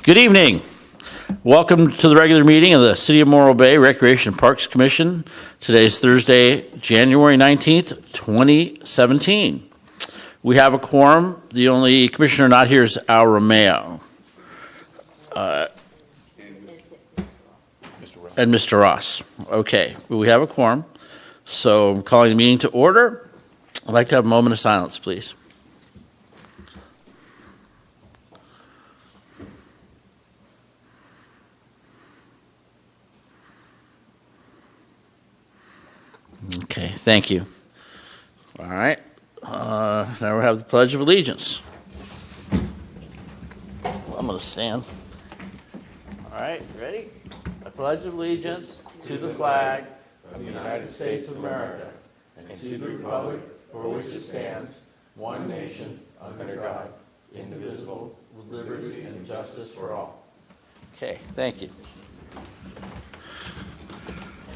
Good evening. Welcome to the regular meeting of the City of Morro Bay Recreation and Parks Commission. Today is Thursday, January 19th, 2017. We have a quorum. The only commissioner not here is Al Romeo. And Mr. Ross. Okay, we have a quorum. So I'm calling the meeting to order. I'd like to have a moment of silence, please. Okay, thank you. All right, now we have the Pledge of Allegiance. I'm going to stand. All right, ready? I pledge allegiance to the flag of the United States of America and to the republic for which it stands, one nation, under God, indivisible, with liberty and justice for all. Okay, thank you.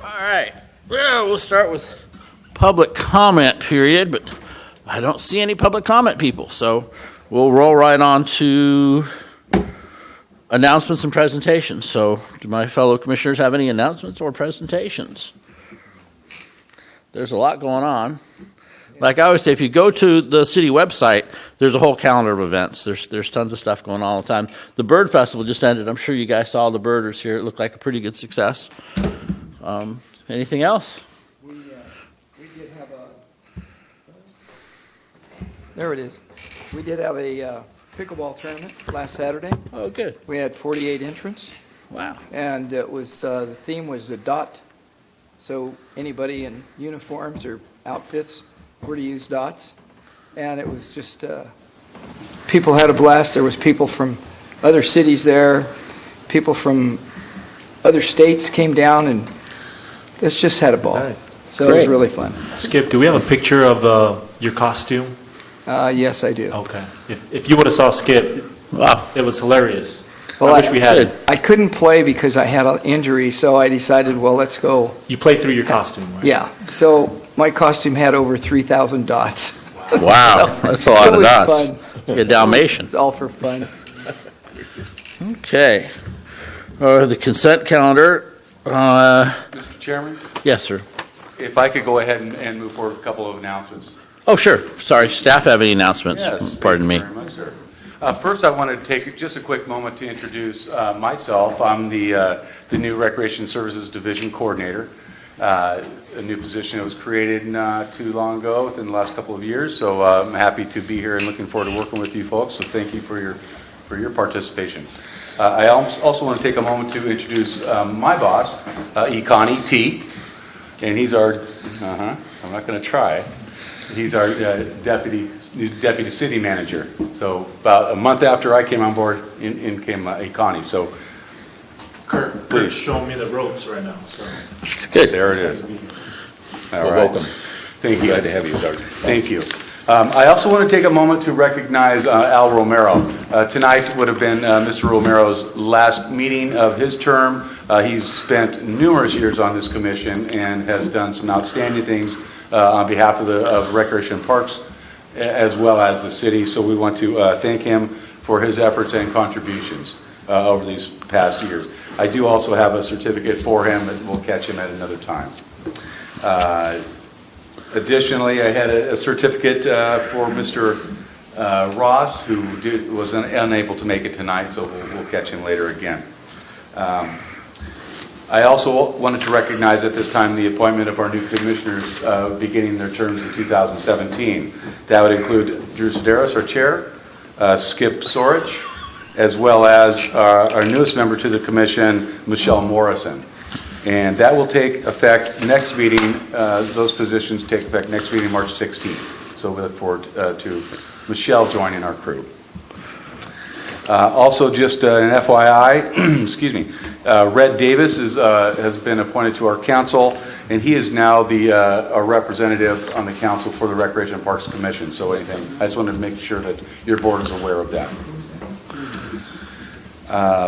All right. Well, we'll start with public comment period, but I don't see any public comment people, so we'll roll right on to announcements and presentations. So do my fellow commissioners have any announcements or presentations? There's a lot going on. Like I always say, if you go to the city website, there's a whole calendar of events. There's tons of stuff going on all the time. The Bird Festival just ended. I'm sure you guys saw the birders here. It looked like a pretty good success. Anything else? We did have there it is. We did have a pickleball tournament last Saturday. Oh, good. We had 48 entrants. Wow. And it was the theme was the dot. So anybody in uniforms or outfits were to use dots. And it was just, people had a blast. There was people from other cities there. People from other states came down and it's just had a ball. Nice. So Great. It was really fun. Skip, do we have a picture of your costume? Yes, I do. Okay. If you would have saw Skip, Wow. it was hilarious. Well, I wish we had it. I couldn't play because I had an injury, so I decided, well, let's go. You played through your costume, right? Yeah. So my costume had over 3,000 dots. Wow. That's a lot of dots. Fun. It's like a Dalmatian. It's all for fun. Okay. The consent calendar. Mr. Chairman, Yes, sir. if I could go ahead and move forward with a couple of announcements. Oh, sure. Sorry. Staff have any announcements? Yes, Pardon me. thank you very much, sir. First, I wanted to take just a quick moment to introduce myself. I'm the new Recreation Services Division Coordinator, a new position that was created not too long ago, within the last couple of years. So I'm happy to be here and looking forward to working with you folks. So thank you for your participation. I also want to take a moment to introduce my boss, Connie T. And he's our, I'm not going to try. He's our deputy city manager. So about a month after I came on board, in came Connie. So Kurt's showing me the ropes right now. So It's good. there it is. All right. Welcome. Thank you. Glad to have you, Doug. Thank you. I also want to take a moment to recognize Al Romero. Tonight would have been Mr. Romero's last meeting of his term. He's spent numerous years on this commission and has done some outstanding things on behalf of Recreation and Parks as well as the city. So we want to thank him for his efforts and contributions over these past years. I do also have a certificate for him that we'll catch him at another time. Additionally, I had a certificate for Mr. Ross, who was unable to make it tonight, so we'll catch him later again. I also wanted to recognize at this time the appointment of our new commissioners beginning their terms in 2017. That would include Drew Sedaris, our chair, Skip Sorich, as well as our newest member to the commission, Michelle Morrison. And that will take effect next meeting. Those positions take effect next meeting, March 16th. So we look forward to Michelle joining our crew. Also, just an FYI, excuse me, Red Davis has been appointed to our council, and he is now our representative on the council for the Recreation and Parks Commission. So I just wanted to make sure that your board is aware of that.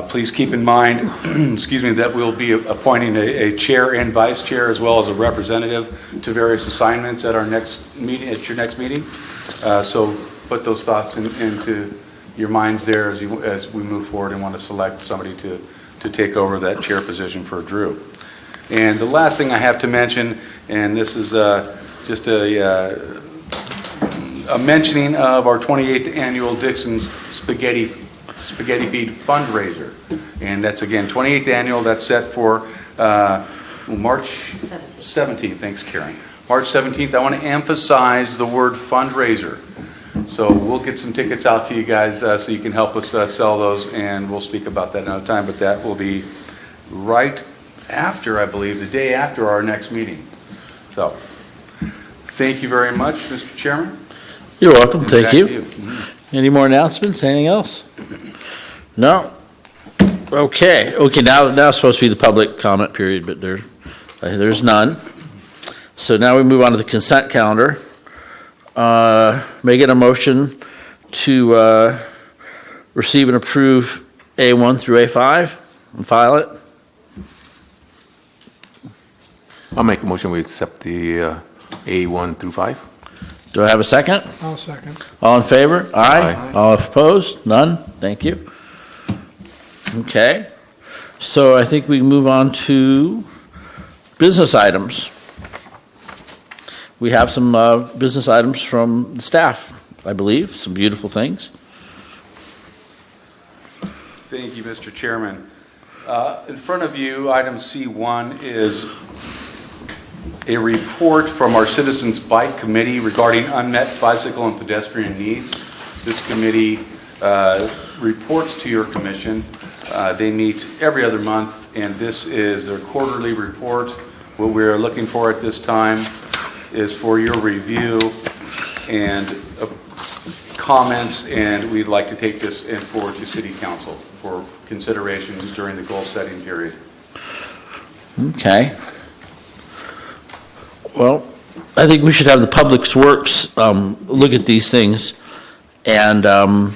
Please keep in mind, excuse me, that we'll be appointing a chair and vice chair as well as a representative to various assignments at our next meeting. At your next meeting, so put those thoughts into your minds there as we move forward and want to select somebody to take over that chair position for Drew. And the last thing I have to mention, and this is just a mentioning of our 28th annual Dixon's Spaghetti Feed fundraiser. And that's, again, 28th annual. That's set for March 17th. Thanks, Karen. March 17th. I want to emphasize the word fundraiser. So we'll get some tickets out to you guys so you can help us sell those, and we'll speak about that another time. But that will be right after, I believe, the day after our next meeting. So thank you very much, Mr. Chairman. You're welcome. Thank Back you. to you. Any more announcements? Anything else? No? Okay. Now it's supposed to be the public comment period, but there's none. So now we move on to the consent calendar. Make it a motion to receive and approve A1 through A5 and file it. I'll make a motion, we accept the A1 through 5. Do I have a second? I'll second. All in favor? Aye. Aye. All opposed? None? Thank you. Okay. So I think we move on to business items. We have some business items from the staff, I believe, some beautiful things. Thank you, Mr. Chairman. In front of you, item C1 is a report from our Citizens Bike Committee regarding unmet bicycle and pedestrian needs. This committee reports to your commission. They meet every other month, and this is their quarterly report. What we're looking for at this time is for your review and comments, and we'd like to take this and forward to City Council for consideration during the goal setting period. Okay. Well, I think we should have the Public Works look at these things and line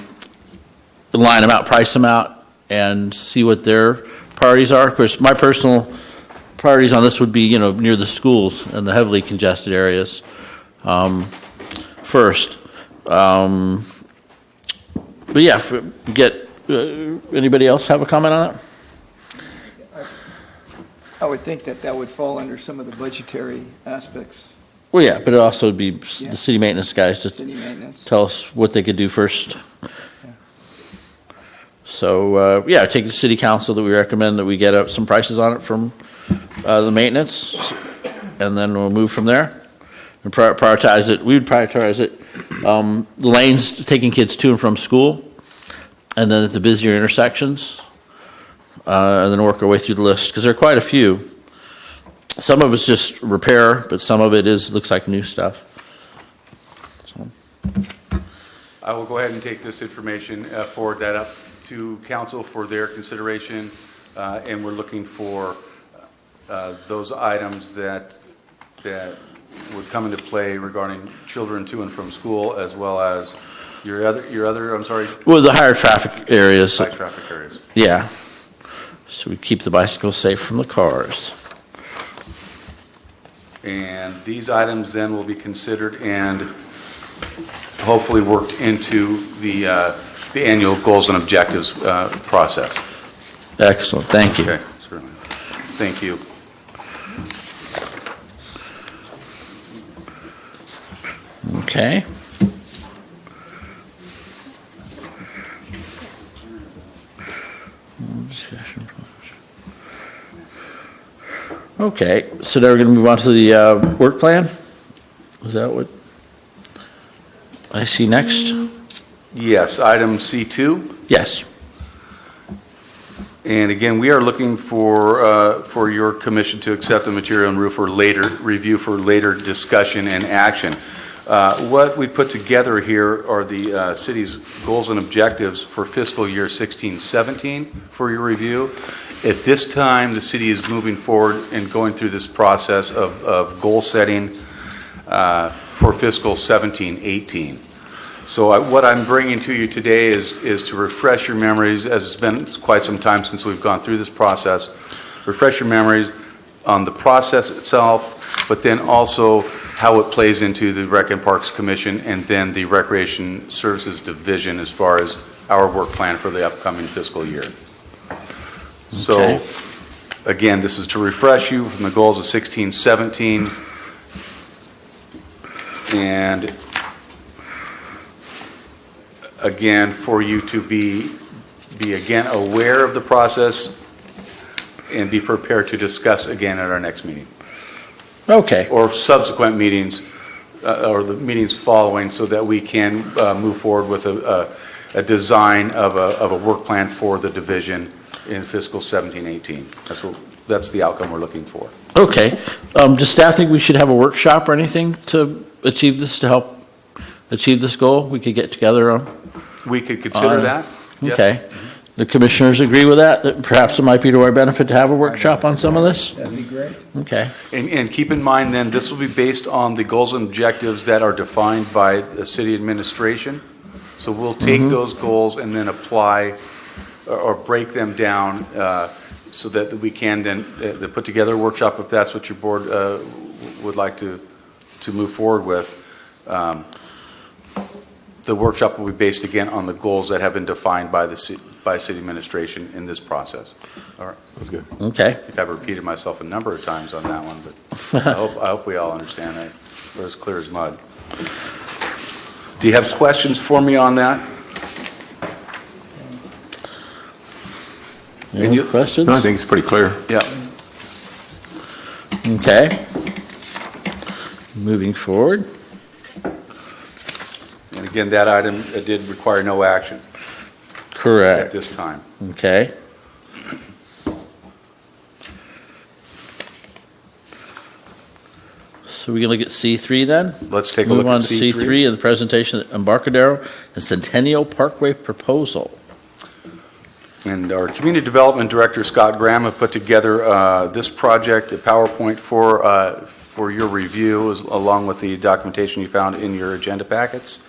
them out, price them out, and see what their priorities are. Of course, my personal priorities on this would be, near the schools and the heavily congested areas first. But yeah, anybody else have a comment on that? I would think that would fall under some of the budgetary aspects, Well, yeah, but it also would be Yeah. the city maintenance guys to city maintenance. tell us what they could do first. So, take it to city council that we recommend that we get up some prices on it from the maintenance, and then we'll move from there and prioritize it. We would prioritize it, the lanes taking kids to and from school, and then at the busier intersections, and then work our way through the list, because there are quite a few. Some of it's just repair, but some of it looks like new stuff. So. I will go ahead and take this information, forward that up to council for their consideration, and we're looking for those items that would come into play regarding children to and from school, as well as your other, I'm sorry, Well, the higher traffic areas. high traffic areas. Yeah. So we keep the bicycles safe from the cars. And these items then will be considered and hopefully worked into the annual goals and objectives process. Excellent. Thank you. Okay, certainly. Thank you. Okay. Okay, so now we're going to move on to the work plan. Is that what I see next? Yes, item C2. Yes. And again, we are looking for your commission to accept the material and review for later discussion and action. What we put together here are the city's goals and objectives for fiscal year 16-17 for your review. At this time, the city is moving forward and going through this process of goal setting for fiscal 17-18. So what I'm bringing to you today is to refresh your memories, as it's been quite some time since we've gone through this process, refresh your memories on the process itself, but then also how it plays into the Rec and Parks Commission and then the Recreation Services Division as far as our work plan for the upcoming fiscal year. So, Okay. again, this is to refresh you from the goals of 16-17, and again, for you to be again aware of the process and be prepared to discuss again at our next meeting Okay. or subsequent meetings or the meetings following, so that we can move forward with a design of a work plan for the division in fiscal 17-18. That's the outcome we're looking for. Okay. Does staff think we should have a workshop or anything to achieve this, to help achieve this goal? We could get together on? We could consider that. Yes. Okay. The commissioners agree with that? That perhaps it might be to our benefit to have a workshop on some of this? That'd be great. Okay. And keep in mind then, this will be based on the goals and objectives that are defined by the city administration. So we'll take those goals and then apply or break them down so that we can then put together a workshop if that's what your board would like to move forward with. The workshop will be based again on the goals that have been defined by the city administration in this process. All right. Sounds good. Okay. I think I've repeated myself a number of times on that one, but I hope we all understand that. We're as clear as mud. Do you have questions for me on that? Any questions? No, I think it's pretty clear. Yeah. Okay. Moving forward. And again, that item did require no action at Correct. this time. Okay. So we're going to look at C3 then? Let's take a Move look on at to C3. C3 of the presentation of Embarcadero and Centennial Parkway proposal. And our Community Development Director, Scott Graham, have put together this project, a PowerPoint for your review, along with the documentation you found in your agenda packets.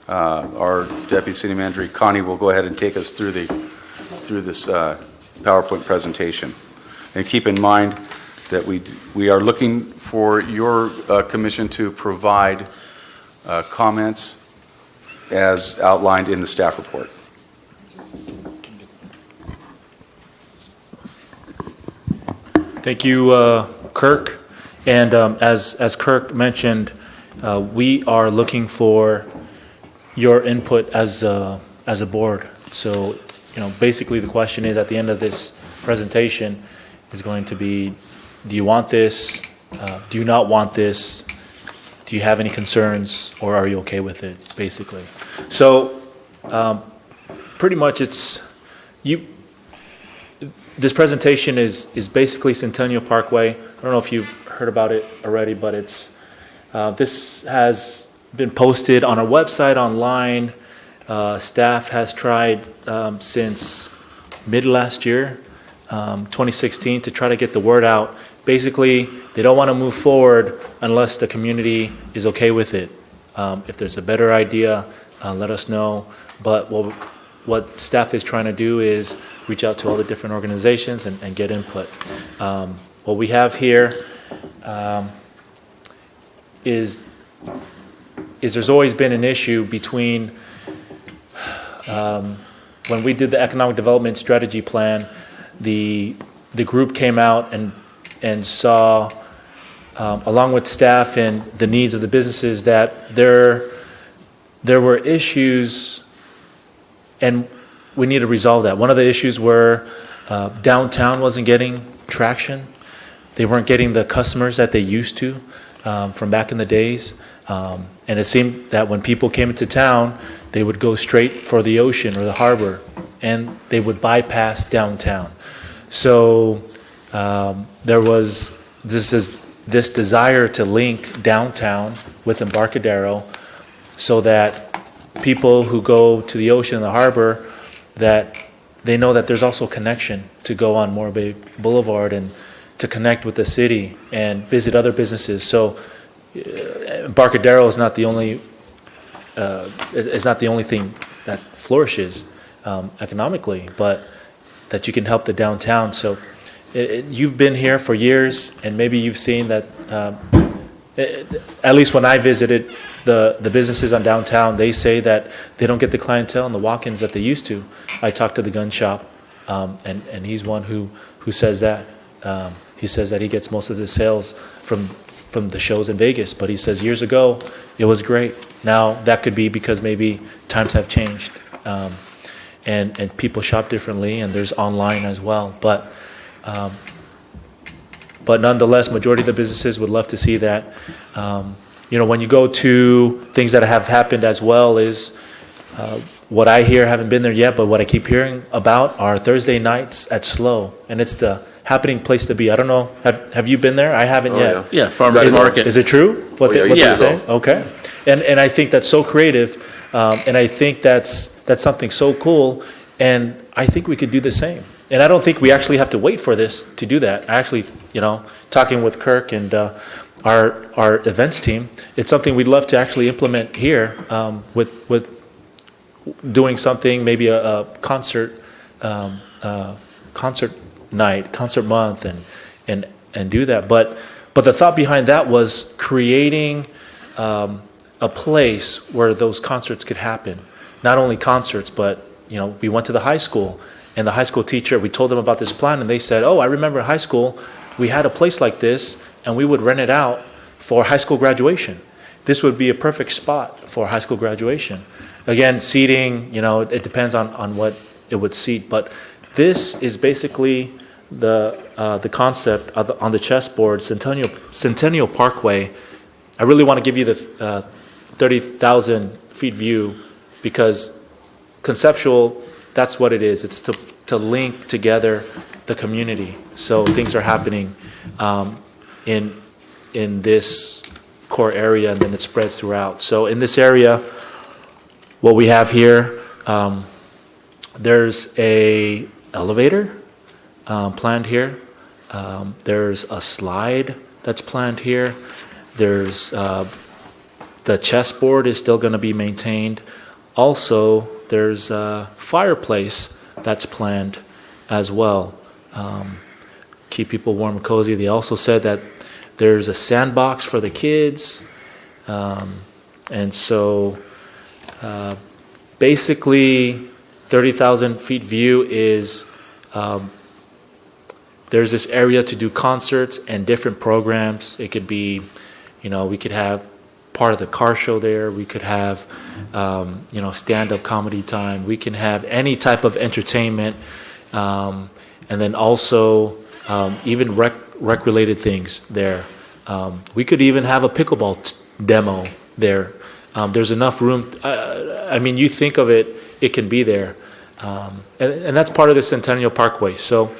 Our Deputy City Manager, Connie, will go ahead and take us through this PowerPoint presentation. And keep in mind that we are looking for your commission to provide comments as outlined in the staff report. Thank you, Kirk. And as Kirk mentioned, we are looking for your input as a board. So, basically the question is at the end of this presentation is going to be, do you want this? Do you not want this? Do you have any concerns, or are you okay with it, basically? So, pretty much this presentation is basically Centennial Parkway. I don't know if you've heard about it already, but this has been posted on our website online. Staff has tried since mid last year, 2016, to try to get the word out. Basically, they don't want to move forward unless the community is okay with it. If there's a better idea, let us know. But what staff is trying to do is reach out to all the different organizations and get input. What we have here is there's always been an issue between when we did the economic development strategy plan, the group came out and saw, along with staff and the needs of the businesses, that there were issues, and we need to resolve that. One of the issues were downtown wasn't getting traction. They weren't getting the customers that they used to from back in the days. And it seemed that when people came into town, they would go straight for the ocean or the harbor, and they would bypass downtown. So there was this desire to link downtown with Embarcadero so that people who go to the ocean and the harbor, that they know that there's also connection to go on Morro Bay Boulevard and to connect with the city and visit other businesses. So Embarcadero is not the only thing that flourishes economically, but that you can help the downtown. So you've been here for years, and maybe you've seen that at least when I visited the businesses on downtown, they say that they don't get the clientele and the walk-ins that they used to. I talked to the gun shop, and he's one who says that. He says that he gets most of the sales from the shows in Vegas, but he says years ago it was great. Now that could be because maybe times have changed, and people shop differently, and there's online as well. But nonetheless, majority of the businesses would love to see that. When you go to things that have happened as well is what I hear, haven't been there yet, but what I keep hearing about are Thursday nights at Slow, and it's the happening place to be. I don't know, have you been there? I haven't yet. Yeah, farmers market. Is it true? What yeah, they yeah. say? Okay. And I think that's so creative, and I think that's something so cool, and I think we could do the same. And I don't think we actually have to wait for this to do that. I actually, talking with Kirk and our events team, it's something we'd love to actually implement here with doing something, maybe a concert night, concert month, and do that. But the thought behind that was creating a place where those concerts could happen. Not only concerts, but we went to the high school. And the high school teacher, we told them about this plan, and they said, "Oh, I remember in high school, we had a place like this, and we would rent it out for high school graduation. This would be a perfect spot for high school graduation." Again, seating, it depends on what it would seat, but this is basically the concept on the chessboard, Centennial Parkway. I really want to give you the 30,000 feet view because conceptual. That's what it is. It's to link together the community. So things are happening in this core area, and then it spreads throughout. So in this area, what we have here, there's a elevator planned here. There's a slide that's planned here. There's the chessboard is still going to be maintained. Also, there's a fireplace that's planned as well. Keep people warm and cozy. They also said that there's a sandbox for the kids. And so basically 30,000 feet view is there's this area to do concerts and different programs. It could be, we could have part of the car show there. We could have, stand-up comedy time. We can have any type of entertainment, and then also even rec-related things there. We could even have a pickleball demo there. There's enough room. You think of it, it can be there, and that's part of the Centennial Parkway. So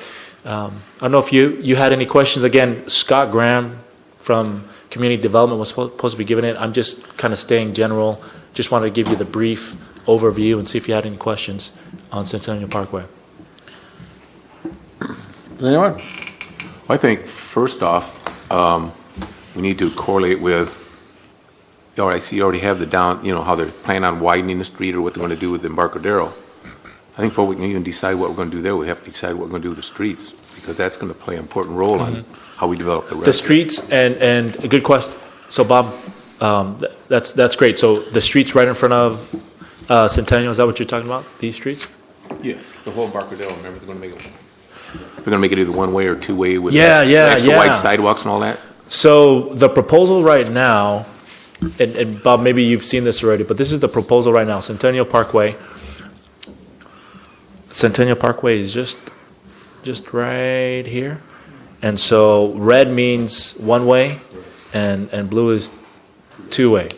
I don't know if you had any questions. Again, Scott Graham from Community Development was supposed to be giving it. I'm just kind of staying general. Just wanted to give you the brief overview and see if you had any questions on Centennial Parkway. Anyone? I think, first off, we need to correlate with, I see you already have the down, how they're planning on widening the street or what they're going to do with the Embarcadero. I think before we can even decide what we're going to do there, we have to decide what we're going to do with the streets, because that's going to play an important role on how we develop the rest. The streets, and a good question. So, Bob, that's great. So the streets right in front of Centennial, is that what you're talking about? These streets? Yes, the whole Embarcadero. Remember, they're going to make it either one-way or two-way with Yeah, extra wide sidewalks and all that. So the proposal right now, and Bob, maybe you've seen this already, but this is the proposal right now. Centennial Parkway is just right here. And so red means one way and blue is two-way.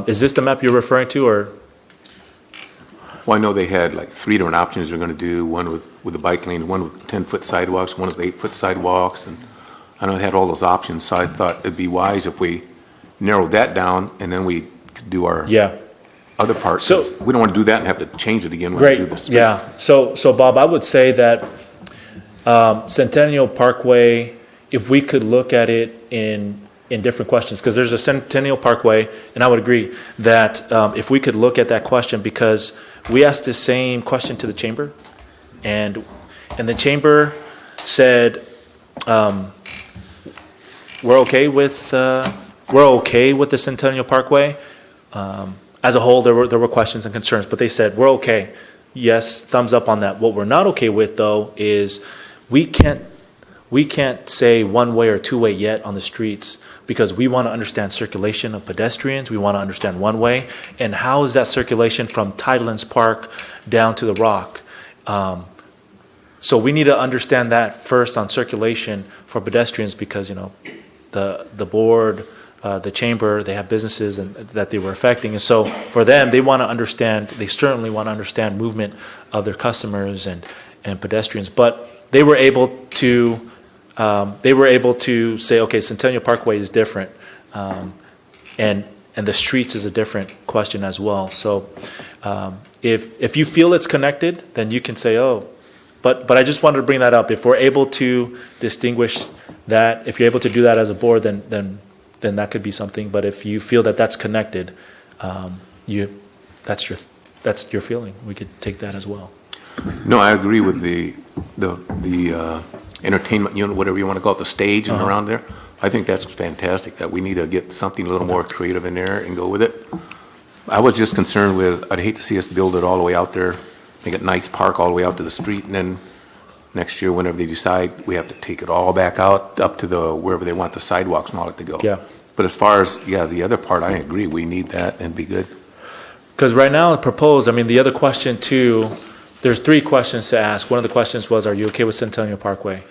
Is this the map you're referring to, or? Well, I know they had like 3 different options they're going to do, one with the bike lane, one with 10-foot sidewalks, one with 8-foot sidewalks, and I know they had all those options, so I thought it'd be wise if we narrowed that down and then we could do our other parts. So, we don't want to do that and have to change it again when great. we do the streets. Yeah. So Bob, I would say that Centennial Parkway, if we could look at it in different questions, because there's a Centennial Parkway, and I would agree that if we could look at that question, because we asked the same question to the chamber, and the chamber said we're okay with we're okay with the Centennial Parkway. As a whole, there were questions and concerns, but they said, we're okay. Yes, thumbs up on that. What we're not okay with, though, is we can't say one way or two way yet on the streets, because we want to understand circulation of pedestrians. We want to understand one way, and how is that circulation from Tidelands Park down to the Rock. So we need to understand that first on circulation for pedestrians, because the board, the chamber, they have businesses that they were affecting, and so for them, they want to understand. They certainly want to understand movement of their customers and pedestrians. But they were able to say, okay, Centennial Parkway is different, and the streets is a different question as well. So if you feel it's connected, then you can say, oh. But I just wanted to bring that up. If we're able to distinguish that, if you're able to do that as a board, then that could be something. But if you feel that that's connected, that's your feeling. We could take that as well. No, I agree with the entertainment unit, whatever you want to call it, the stage and around there. I think that's fantastic, that we need to get something a little more creative in there and go with it. I was just concerned with, I'd hate to see us build it all the way out there, make it nice park all the way out to the street, and then next year, whenever they decide, we have to take it all back out up to wherever they want the sidewalks and all that to go. Yeah. But as far as, the other part, I agree, we need that and be good. Because right now, proposed, the other question too, there's 3 questions to ask. One of the questions was, are you okay with Centennial Parkway?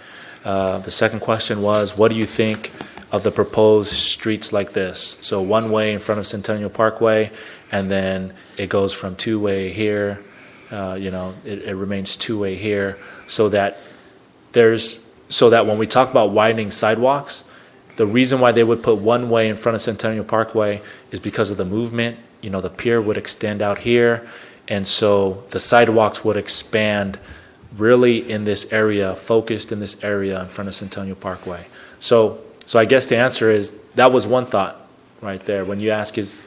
The second question was, what do you think of the proposed streets like this? So one way in front of Centennial Parkway, and then it goes from two-way here, it remains two-way here, so that when we talk about widening sidewalks, the reason why they would put one way in front of Centennial Parkway is because of the movement. The pier would extend out here, and so the sidewalks would expand really in this area, focused in this area in front of Centennial Parkway. So I guess the answer is, that was one thought right there. When you ask has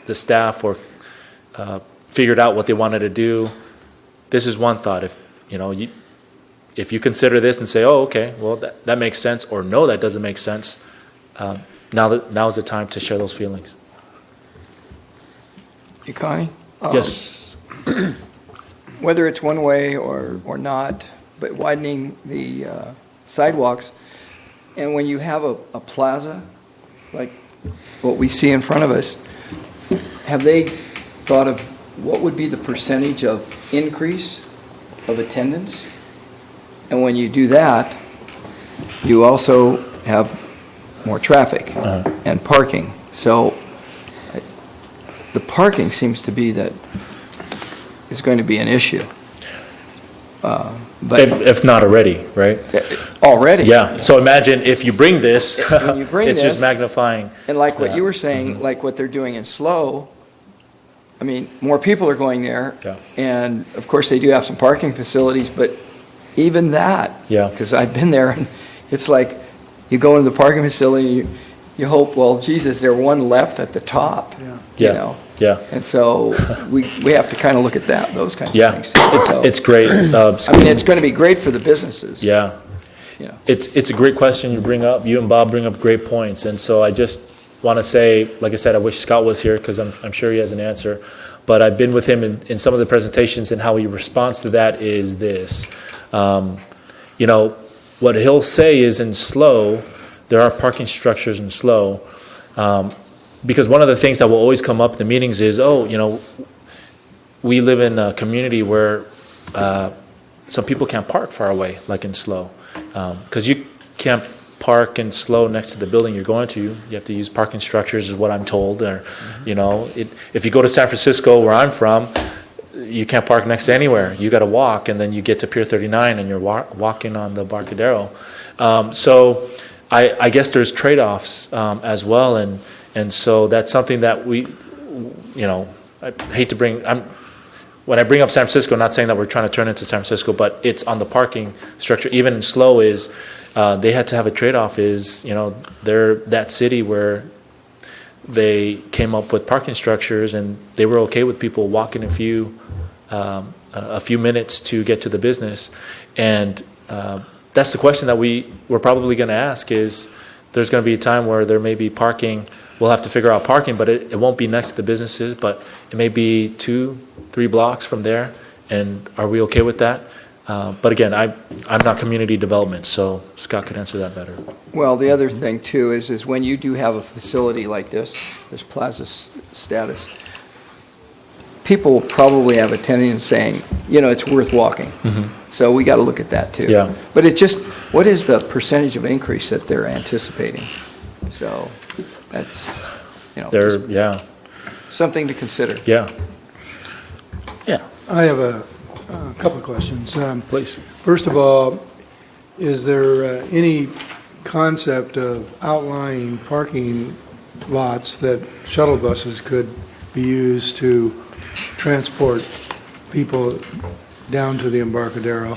the staff figured out what they wanted to do? This is one thought. If you consider this and say, oh, okay, well, that makes sense, or no, that doesn't make sense, now is the time to share those feelings. Hey, Connie? Yes. Whether it's one way or not, but widening the sidewalks, and when you have a plaza, like what we see in front of us, have they thought of what would be the percentage of increase of attendance? And when you do that, you also have more traffic and parking. So the parking seems to be that is going to be an issue. But If not already, right? already. Yeah. So imagine if you bring this, When you bring it's just this, magnifying. And like what you were saying, like what they're doing in Slow, more people are going there. Yeah. And of course, they do have some parking facilities, but even that. Yeah. Because I've been there, and it's like, you go into the parking facility, you hope, well, Jesus, there's one left at the top. Yeah. Yeah. And so we have to kind of look at those kinds of Yeah. things. So, It's great. it's going to be great for the businesses. Yeah. It's a great question you bring up. You and Bob bring up great points. And so I just want to say, like I said, I wish Scott was here, because I'm sure he has an answer. But I've been with him in some of the presentations, and how he responds to that is this. What he'll say is, in Slow, there are parking structures in Slow. Because one of the things that will always come up in the meetings is, we live in a community where some people can't park far away, like in Slow. Because you can't park in Slow next to the building you're going to. You have to use parking structures, is what I'm told. Or, if you go to San Francisco, where I'm from, you can't park next to anywhere. You got to walk, and then you get to Pier 39, and you're walking on the Barcadero. So I guess there's trade-offs as well, and so that's something that we, I hate to bring. When I bring up San Francisco, I'm not saying that we're trying to turn it into San Francisco, but it's on the parking structure. Even in Slow, is they had to have a trade-off. They're that city where they came up with parking structures, and they were okay with people walking a few minutes to get to the business. And that's the question that we're probably going to ask is, there's going to be a time where there may be parking. We'll have to figure out parking, but it won't be next to the businesses, but it may be 2-3 blocks from there. And are we okay with that? But again, I'm not community development, so Scott could answer that better. Well, the other thing too is when you do have a facility like this plaza status, people probably have a tendency of saying, it's worth walking. So we got to look at that too. Yeah. But what is the percentage of increase that they're anticipating? So that's, just Yeah, something to consider. yeah, I have a couple of questions. please. First of all, is there any concept of outlying parking lots that shuttle buses could be used to transport people down to the Embarcadero?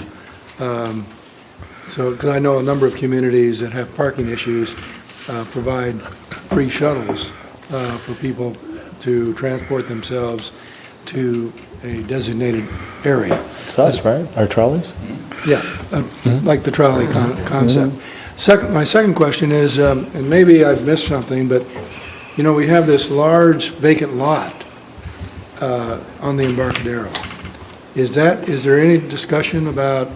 Because I know a number of communities that have parking issues provide free shuttles for people to transport themselves to a designated area. It's us, right? Our trolleys? Yeah, like the trolley concept. My second question is, and maybe I've missed something, but, we have this large vacant lot on the Embarcadero. Is there any discussion about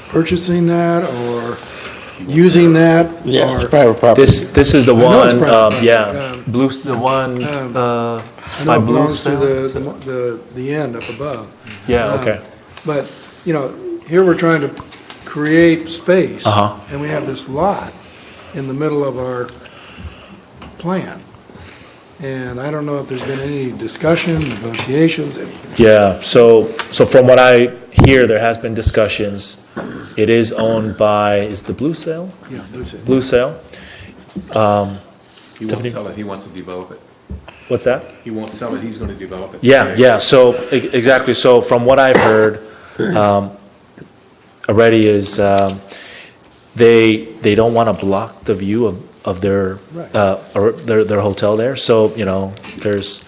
purchasing that or using that? Yeah, or- it's private property. This is the know it's one, private. Blue, the one, I know by it Blue belongs to Cell? the end up above. Yeah, okay. But, here we're trying to create space. Uh-huh. And we have this lot in the middle of our plan. And I don't know if there's been any discussion, negotiations, anything. Yeah, so from what I hear, there has been discussions. It is owned by, is the Blue Cell? Yeah, that's it. Blue Cell? He won't Tiffany? sell it, he wants to develop it. What's that? He won't sell it, he's going to develop it. Yeah, so, exactly, so from what I've heard, already is, they don't want to block the view of their, or their hotel there, so, there's,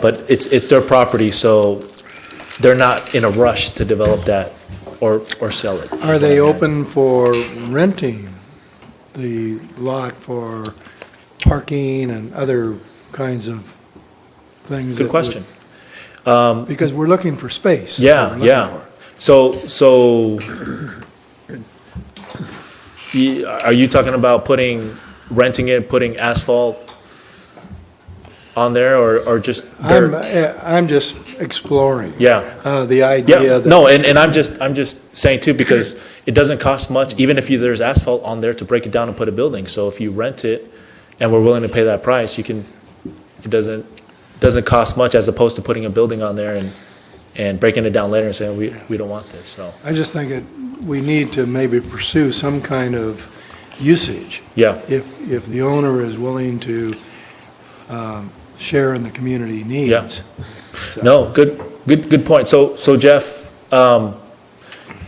but it's their property, so they're not in a rush to develop that or sell it. Are they open for renting the lot for parking and other kinds of things? Good question. Because we're looking for space. Yeah, We're looking yeah. for. So, are you talking about renting it, putting asphalt on there, or just dirt? I'm just exploring. Yeah. The idea that. No, and I'm just saying too, because it doesn't cost much, even if there's asphalt on there to break it down and put a building. So if you rent it and we're willing to pay that price, it doesn't cost much as opposed to putting a building on there and breaking it down later and saying, we don't want this, so. I just think we need to maybe pursue some kind of usage. Yeah, If the owner is willing to share in the community needs. Yeah. So- no, good point. So Jeff,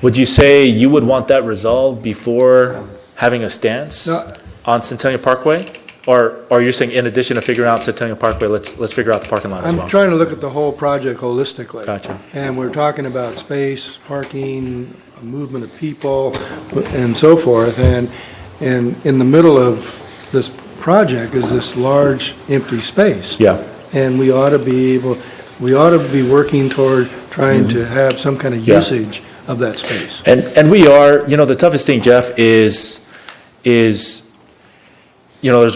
would you say you would want that resolved before having a stance No. on Centennial Parkway? Or you're saying in addition to figuring out Centennial Parkway, let's figure out the parking lot as well? I'm trying to look at the whole project holistically. Gotcha. And we're talking about space, parking, movement of people, and so forth. And in the middle of this project is this large empty space. Yeah, And we ought to be working toward trying to have some kind of Yeah. usage of that space. and we are, the toughest thing, Jeff, is there's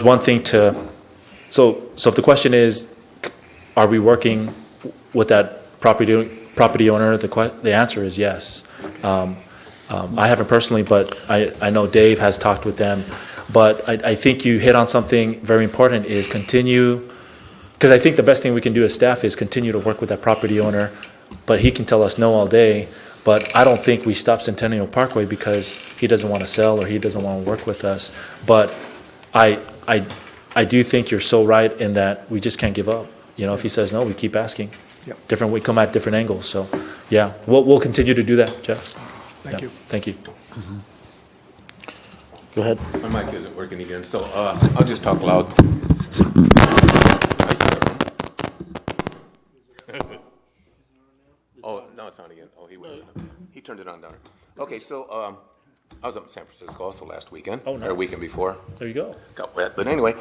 one thing so if the question is, are we working with that property owner, the answer is yes. I haven't personally, but I know Dave has talked with them. But I think you hit on something very important, is continue, because I think the best thing we can do as staff is continue to work with that property owner, but he can tell us no all day. But I don't think we stop Centennial Parkway because he doesn't want to sell or he doesn't want to work with us. But I do think you're so right in that we just can't give up. If he says no, we keep asking. Yep. We come at different angles. So, yeah, we'll continue to do that, Jeff. Thank you. Thank you. Go ahead. My mic isn't working again, so I'll just talk loud. Oh, now it's on again. Oh, he turned it on down. Okay, so I was up in San Francisco also last weekend. Oh, nice. Or weekend before. There you go. Got wet. But anyway,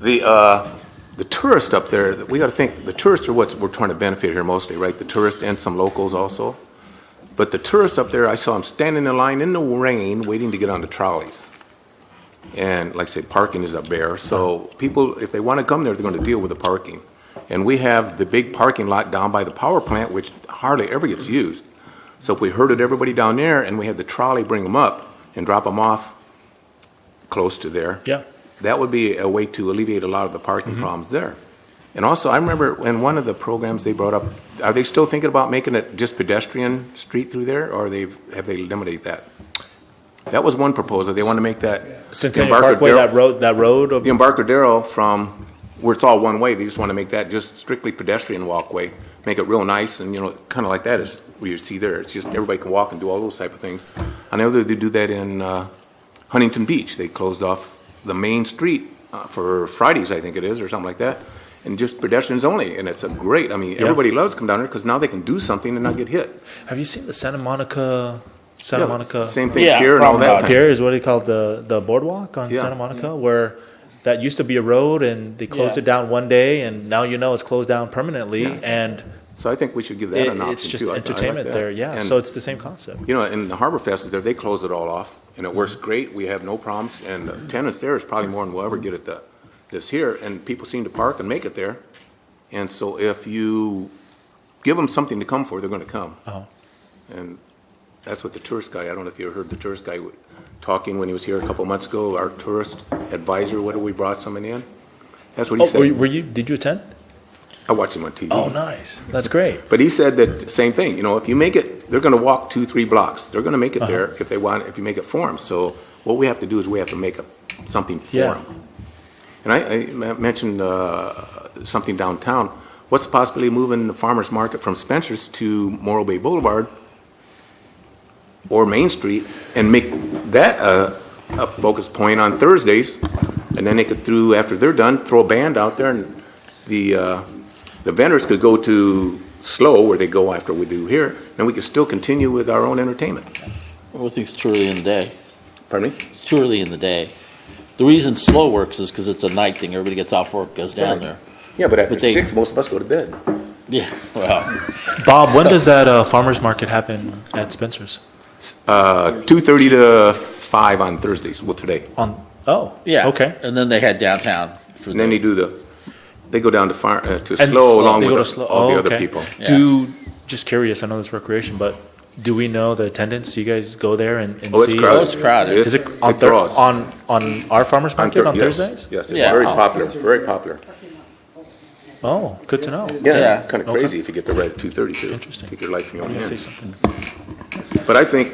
the tourists up there, we got to think, the tourists are what we're trying to benefit here mostly, right? The tourists and some locals also. But the tourists up there, I saw them standing in line in the rain waiting to get on the trolleys. And like I said, parking is a bear. So people, if they want to come there, they're going to deal with the parking. And we have the big parking lot down by the power plant, which hardly ever gets used. So if we herded everybody down there and we had the trolley bring them up and drop them off close to there, Yeah. that would be a way to alleviate a lot of the parking problems there. And also, I remember in one of the programs they brought up, are they still thinking about making it just pedestrian street through there, or have they eliminated that? That was one proposal. They want to make that Centennial Parkway, that road. the Embarcadero from where it's all one way. They just want to make that just strictly pedestrian walkway, make it real nice, and kind of like that is what you see there. It's just everybody can walk and do all those type of things. I know that they do that in Huntington Beach. They closed off the main street for Fridays, I think it is, or something like that, and just pedestrians only. And it's a great. I mean, everybody loves to come down there because now they can do something and not get hit. Have you seen the Santa Monica? Same thing Yeah, here and all that. Pier is what they call the boardwalk on Santa Monica, where that used to be a road and they closed it down one day, and now it's closed down permanently. And So I think we should give that an option it's just too. I like entertainment that. there, yeah. And, So it's the same concept. in the Harbor Fest is there, they close it all off, and it works great. We have no problems, and the attendance there is probably more than we'll ever get at this here. And people seem to park and make it there. And so if you give them something to come for, they're going to come. Uh-huh. And that's what the tourist guy. I don't know if you ever heard the tourist guy talking when he was here a couple months ago. Our tourist advisor, what we brought somebody in. That's what he said. Did you attend? I watched him on TV. Oh, nice. That's great. But he said that same thing. If you make it, they're going to walk 2-3 blocks. They're going to make it there if they want. If you make it for them. So what we have to do is we have to make something for them. And I mentioned something downtown. What's the possibility of moving the farmers market from Spencer's to Morro Bay Boulevard or Main Street and make that a focus point on Thursdays, and then they could after they're done, throw a band out there, and the vendors could go to Slow, where they go after we do here, and we could still continue with our own entertainment. I think it's too early in the day. Pardon me? It's too early in the day. The reason slow works is because it's a night thing. Everybody gets off work, goes down Right. there. Yeah, but after But they- 6, most of us go to bed. Yeah, well, Bob, when does that farmers market happen at Spencer's? 2:30 to 5 on Thursdays. Well, today. yeah. Okay. And then they head downtown for And then they go down to And Slow along they go with to Slow. all the Oh, other okay. people. Yeah. Just curious, I know it's recreation, but do we know the attendance? Do you guys go there and Oh, it's see? crowded. Oh, it's crowded. Is it on, draws. on our farmers market on yes, Thursdays? Yes, it's Yeah. very Oh. popular, very popular. Oh, good to know. Yeah, Yeah. it's kind of Okay. crazy if you get there right at 2:30 too. Interesting. Take your life in your own I'm gonna say hands. something. But I think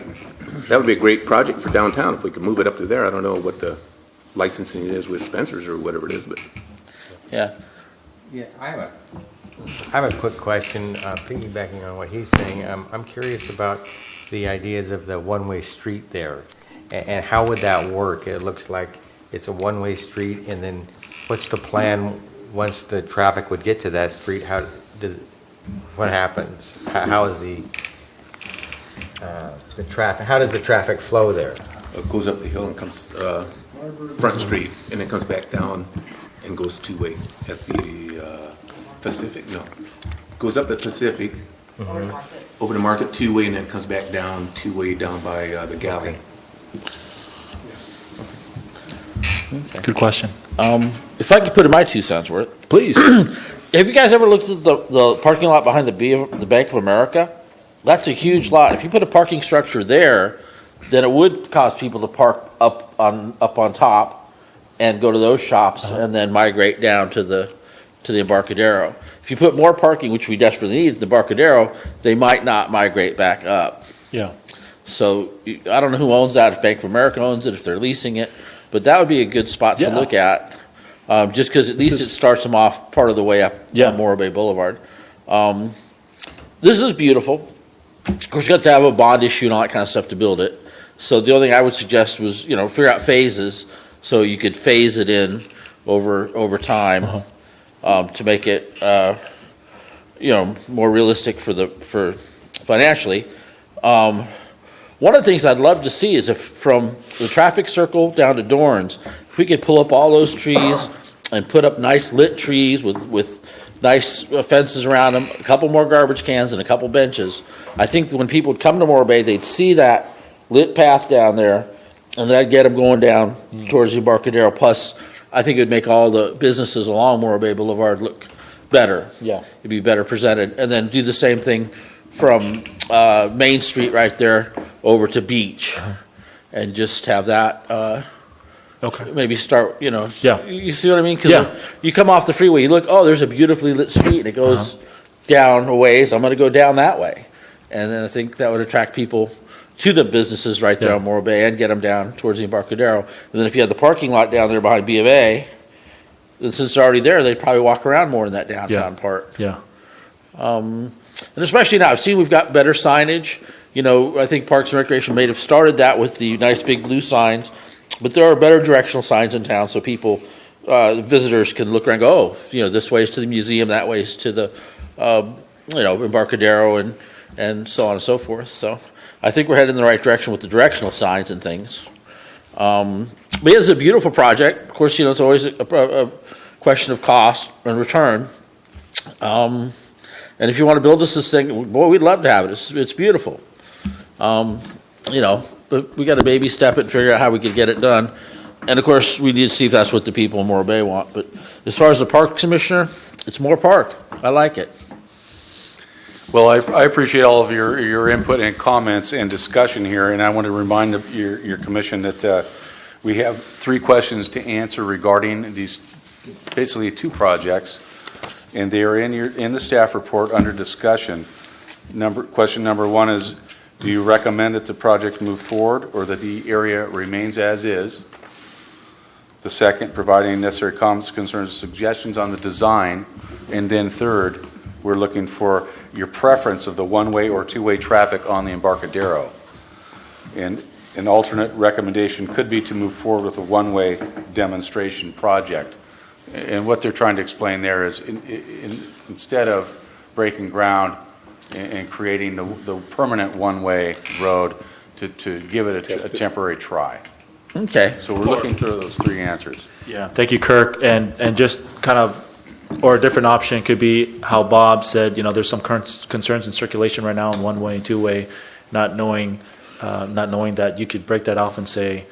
that would be a great project for downtown if we could move it up to there. I don't know what the licensing is with Spencer's or whatever it is, but yeah. Yeah, I have a quick question, piggybacking on what he's saying. I'm curious about the ideas of the one-way street there, and how would that work? It looks like it's a one-way street, and then what's the plan once the traffic would get to that street? What happens? How is the traffic? How does the traffic flow there? it goes up the hill and comes Front Street, and then comes back down and goes two-way at the Pacific. No, goes up the Pacific, over the Market two-way, and then comes back down two-way down by the Galley. Good question. If I could put in my 2 cents worth, Please. have you guys ever looked at the parking lot behind the Bank of America? That's a huge lot. If you put a parking structure there, then it would cause people to park up on top and go to those shops and then migrate down to the Embarcadero. If you put more parking, which we desperately need, in the Embarcadero, they might not migrate back up. Yeah. So I don't know who owns that, if Bank of America owns it, if they're leasing it, but that would be a good spot to Yeah. look at, just because at least it starts them off part of the way up on Morro Bay Boulevard. This is beautiful. Of course, you got to have a bond issue and all that kind of stuff to build it. So the only thing I would suggest was, figure out phases, so you could phase it in over time to make it, more realistic for financially. one of the things I'd love to see is if from the traffic circle down to Dorns, if we could pull up all those trees and put up nice lit trees with nice fences around them, a couple more garbage cans and a couple benches. I think that when people would come to Morro Bay, they'd see that lit path down there, and that'd get them going down towards the Embarcadero. Plus, I think it would make all the businesses along Morro Bay Boulevard look better. Yeah. It'd be better presented. And then do the same thing from Main Street right there over to Beach. And just have that, Okay. maybe start, Yeah. you see what I mean? 'Cause Yeah. you come off the freeway, you look, oh, there's a beautifully lit street, and it goes down a ways. I'm going to go down that way. And then I think that would attract people to the businesses right there Yeah. on Morro Bay and get them down towards the Embarcadero. And then if you had the parking lot down there behind B of A, then since they're already there, they'd probably walk around more in that downtown part. Yeah. And especially now, I've seen we've got better signage. I think Parks and Recreation may have started that with the nice big blue signs, but there are better directional signs in town so people, visitors can look around and go, oh, this way is to the museum, that way is to the, Embarcadero and so on and so forth. So I think we're headed in the right direction with the directional signs and things. But it's a beautiful project. Of course, it's always a question of cost and return. And if you want to build us this thing, boy, we'd love to have it. It's beautiful. But we got to baby step it and figure out how we could get it done. And of course, we need to see if that's what the people in Morro Bay want. But as far as the park commissioner, it's more park. I like it. Well, I appreciate all of your input and comments and discussion here, and I want to remind your commission that we have 3 questions to answer regarding these, basically 2 projects, and they are in the staff report under discussion. Question number 1 is, do you recommend that the project move forward or that the area remains as is? The second, providing necessary comments, concerns, suggestions on the design. And then third, we're looking for your preference of the one-way or two-way traffic on the Embarcadero. And an alternate recommendation could be to move forward with a one-way demonstration project. And what they're trying to explain there is instead of breaking ground and creating the permanent one-way road, to give it a temporary try. Okay. So we're looking through those 3 answers. Yeah. Thank you, Kirk. And just kind of, or a different option could be how Bob said, there's some current concerns in circulation right now in one-way and two-way, not knowing that you could break that off and say,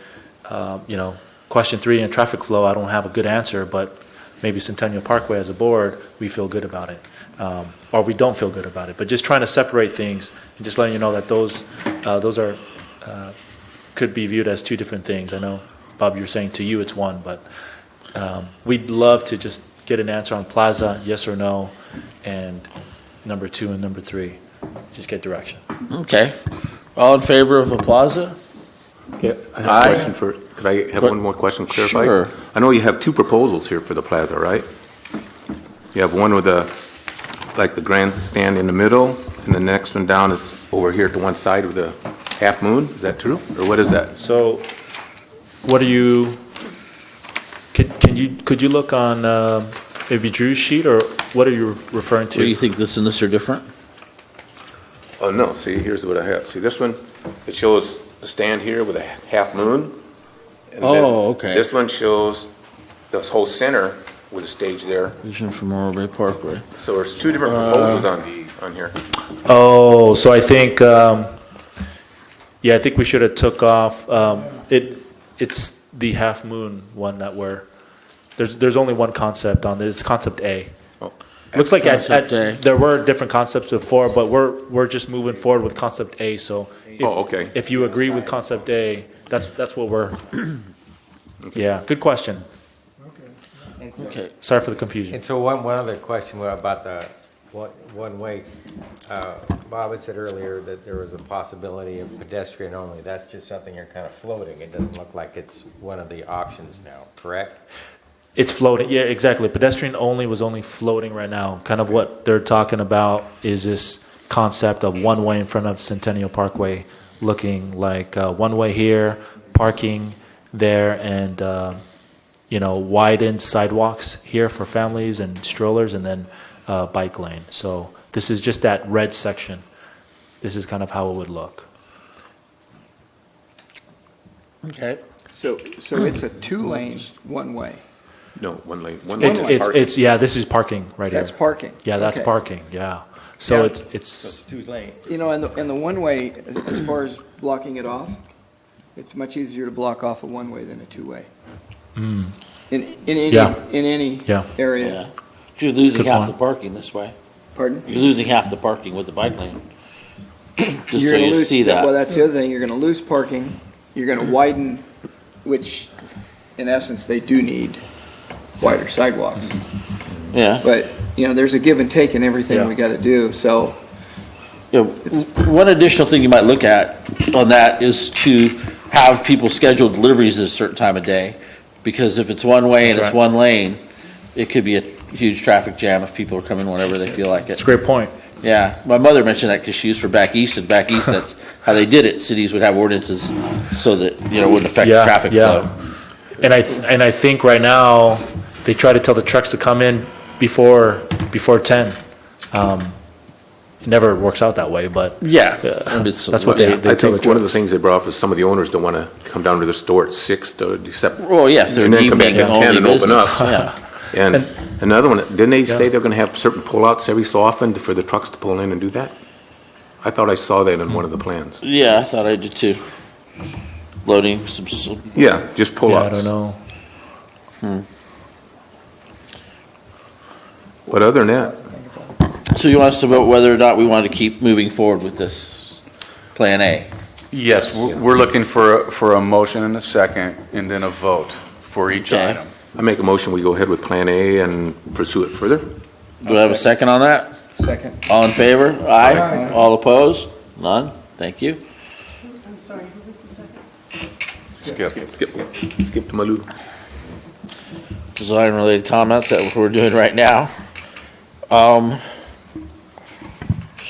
question 3 in traffic flow, I don't have a good answer, but maybe Centennial Parkway as a board, we feel good about it. Or we don't feel good about it. But just trying to separate things and just letting you know that those are could be viewed as 2 different things. I know, Bob, you're saying to you it's one, but we'd love to just get an answer on Plaza, yes or no, and number 2 and number 3. Just get direction. Okay. All in favor of a plaza? Okay, I have a question could I have one more question clarified? Sure. I know you have 2 proposals here for the plaza, right? You have one with the grandstand in the middle, and the next one down is over here to one side with the half moon. Is that true? Or what is that? So, what are you? Could you look on maybe Drew's sheet, or what are you referring to? Do you think this and this are different? Oh, no, see, here's what I have. See, this one, it shows a stand here with a half moon. And then Okay. This one shows this whole center with a stage there. Vision from Morro Bay Parkway. So there's 2 different proposals on here. Oh, so I think, I think we should have took off. It's the half moon one that there's only one concept on it. It's concept A. Oh. Looks like Concept A. there were different concepts before, but we're just moving forward with concept A. So Okay. if you agree with concept A, that's what we're. Yeah, good question. Okay. Sorry for the confusion. And so one other question about the one-way. Bob had said earlier that there was a possibility of pedestrian only. That's just something you're kind of floating. It doesn't look like it's one of the options now, correct? It's floating. Yeah, exactly. Pedestrian only was only floating right now. Kind of what they're talking about is this concept of one way in front of Centennial Parkway, looking like one way here, parking there, and widened sidewalks here for families and strollers, and then bike lane. So this is just that red section. This is kind of how it would look. Okay. So it's a two-lane, one-way. No, one lane, one It's, lane. it's, yeah, this is parking right here. That's parking. Yeah, that's Okay. parking, yeah. So Yeah. it's, Two lane. You know, and the one-way, as far as blocking it off, it's much easier to block off a one-way than a two-way. In any, Yeah. in any Yeah. area. Yeah. You're losing Good half point. the parking this way. Pardon? You're losing half the parking with the bike lane. Just You're so gonna you lose- see that. Well, that's the other thing, you're gonna lose parking, you're gonna widen, which, in essence, they do need wider sidewalks. Yeah. But, you know, there's a give and take in everything Yeah. we gotta do, so, Yeah, one additional thing you might look at on that is to have people schedule deliveries at a certain time of day. Because if it's one way and That's it's right. one lane, it could be a huge traffic jam if people are coming whenever they feel like it's it. a great point. Yeah, my mother mentioned that because she was from back east, and back east, that's how they did it. Cities would have ordinances so that, you know, it wouldn't affect the Yeah, traffic yeah. flow. And I think right now, they try to tell the trucks to come in before 10. It never works out that way, but Yeah. that's what they I tell the think one of the trucks. things they brought up is some of the owners don't want to come down to the store at 6 to accept. Well, yeah, if they're And then come back evening at 10 only and open business, up. yeah. And another one, didn't they say they're going to have certain pullouts every so often for the trucks to pull in and do that? I thought I saw that in one of the plans. Yeah, I thought I did too. Loading some Yeah, just pullouts. Yeah, I don't know. But other than that, So you want us to vote whether or not we want to keep moving forward with this Plan A? Yes, we're looking for a motion and a second, and then a vote for each Okay. item. I make a motion, we go ahead with Plan A and pursue it further. Do I have a second on that? second. All in favor? Aye. Aye. All opposed? None? Thank you. I'm sorry, who was the second? Skip to Malou. Design-related comments that we're doing right now.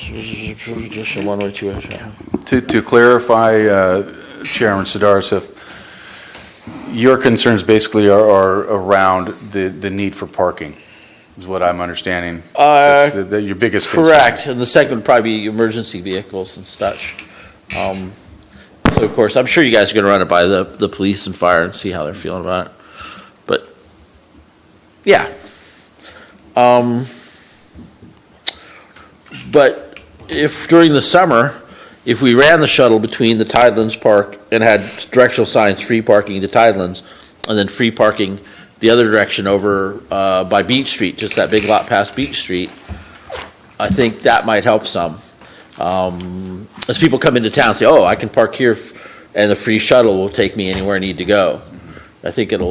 Addition one way, two way. To clarify, Chairman Sidaris, if your concerns basically are around the need for parking, is what I'm understanding. That's your biggest concern. Correct, and the second would probably be emergency vehicles and such. So of course, I'm sure you guys are gonna run it by the police and fire and see how they're feeling about it. But, yeah. But if during the summer, if we ran the shuttle between the Tidelands Park and had directional signs, free parking to Tidelands, and then free parking the other direction over by Beach Street, just that big lot past Beach Street, I think that might help some. As people come into town and say, oh, I can park here and the free shuttle will take me anywhere I need to go. I think it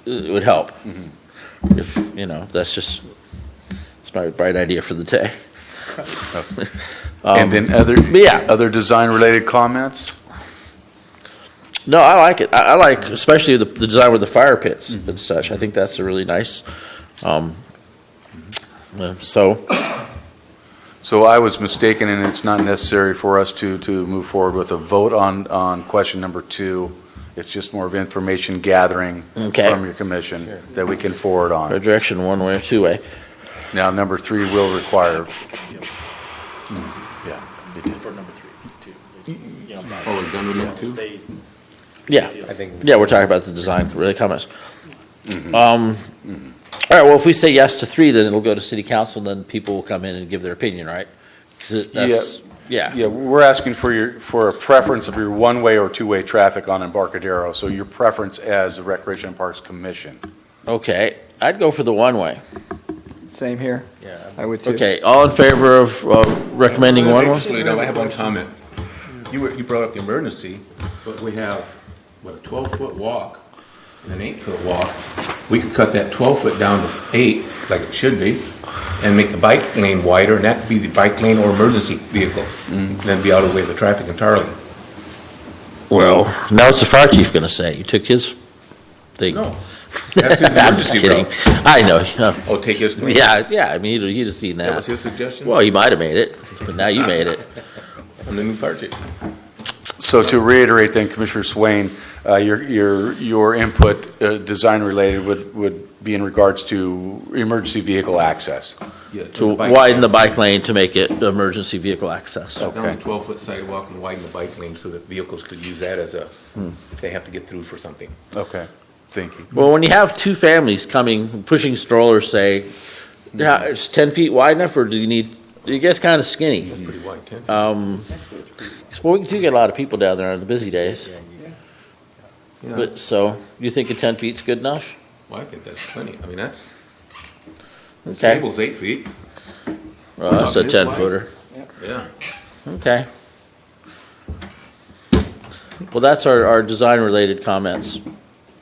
would help. If, you know, it's my bright idea for the day. And then yeah. other design-related comments? No, I like it. I like especially the design with the fire pits and such. I think that's a really nice, so, So I was mistaken, and it's not necessary for us to move forward with a vote on question number 2. It's just more of information gathering Okay. from your commission that we can forward our on. direction one way or two way. Now, number 3 will require, For number 3, too. Oh, we're done with number 2? Yeah, I think yeah, we're talking about the design, really comments. All right, well, if we say yes to 3, then it'll go to city council, and then people will come in and give their opinion, right? 'Cause yeah. yeah, we're asking for a preference of your one-way or two-way traffic on Embarcadero, so your preference as a Recreation and Parks Commission. Okay, I'd go for the one way. Same here. Yeah. I would too. Okay, all in favor of recommending one way? I have one comment. You brought up the emergency, but we have, what, a 12-foot walk and an 8-foot walk. We could cut that 12-foot down to 8, like it should be, and make the bike lane wider, and that could be the bike lane or emergency vehicles, and then be out of the way of the traffic entirely. Well, now what's the fire chief gonna say? You took his thing. No, that's his I'm just emergency kidding. route. I know. Oh, take his plan? Yeah, I mean, he'd have seen That was that. his suggestion? Well, he might have made it, but now you made it. I'm the new fire chief. So to reiterate then, Commissioner Swain, your input, design-related, would be in regards to emergency vehicle access. Yeah, to widen the bike lane to make it emergency vehicle access. Down a 12-foot sidewalk and widen the bike lane so that vehicles could use that as a, if they have to get through for something. Okay, thank you. Well, when you have two families coming, pushing strollers, say, yeah, it's 10 feet wide enough, or do you guess kind of skinny? That's pretty wide, 10 feet. Well, we do get a lot of people down there on the busy days. Yeah. But, so, you think 10 feet's good enough? Well, I think that's plenty. I mean, the Okay. table's 8 feet. Well, that's a This 10 wide? footer. Yeah. Okay. Well, that's our design-related comments.